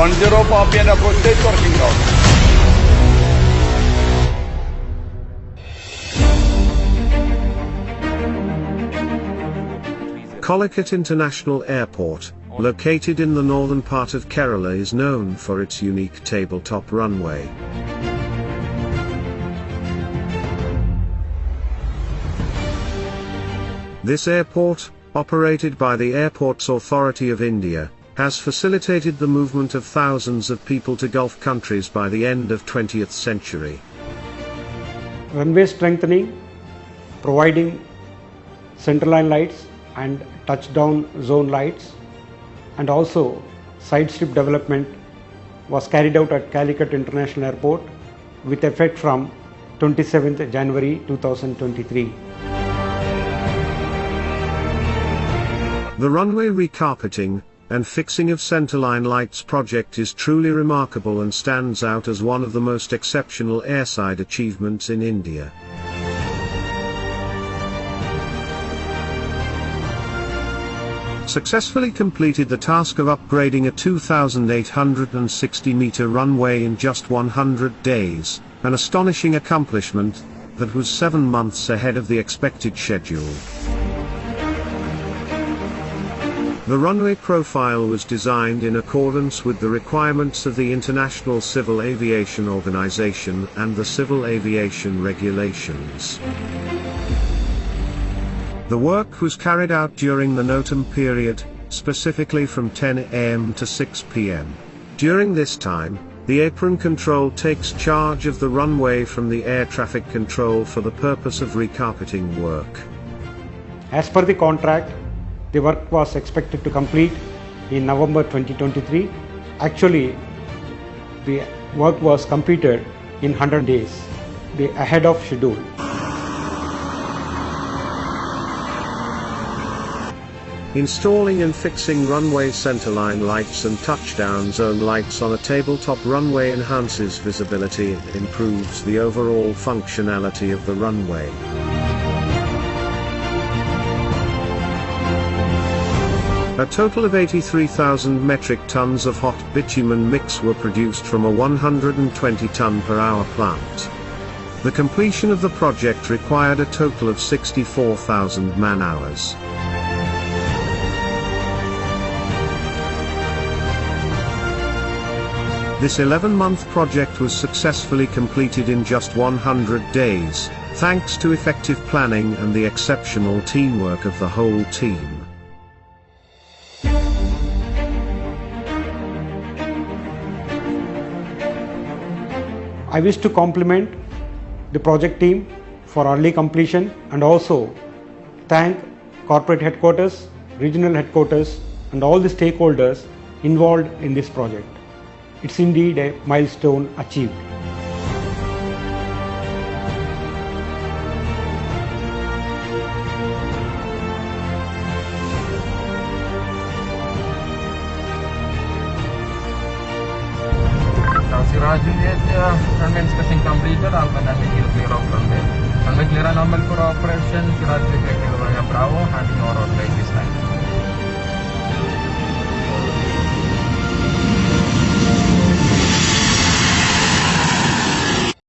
10 Papian approach stage working ground. Calicut International Airport, located in the northern part of Kerala, is known for its unique tabletop runway. This airport, operated by the Airports Authority of India, has facilitated the movement of thousands of people to Gulf countries by the end of 20th century. Runway strengthening, providing centerline lights and touchdown zone lights, and also side strip development was carried out at Calicut International Airport with effect from 27th January 2023. The runway recarpeting and fixing of centerline lights project is truly remarkable and stands out as one of the most exceptional airside achievements in India. Successfully completed the task of upgrading a 2,860-meter runway in just 100 days, an astonishing accomplishment that was 7 months ahead of the expected schedule. The runway profile was designed in accordance with the requirements of the International Civil Aviation Organization and the Civil Aviation Regulations. The work was carried out during the NOTAM period, specifically from 10 a.m. to 6 p.m. During this time, the apron control takes charge of the runway from the air traffic control for the purpose of recarpeting work. As per the contract, the work was expected to complete in November 2023. Actually, the work was completed in 100 days, ahead of schedule. Installing and fixing runway centerline lights and touchdown zone lights on a tabletop runway enhances visibility and improves the overall functionality of the runway. A total of 83,000 metric tons of hot bitumen mix were produced from a 120-ton per hour plant. The completion of the project required a total of 64,000 man-hours. This 11-month project was successfully completed in just 100 days, thanks to effective planning and the exceptional teamwork of the whole team. I wish to compliment the project team for early completion and also thank corporate headquarters, regional headquarters and all the stakeholders involved in this project. It's indeed a milestone achieved. Runway inspection completed, all men are clear of runway. Runway clear and normal for operation. Siraj detected Bravo, handing over this time.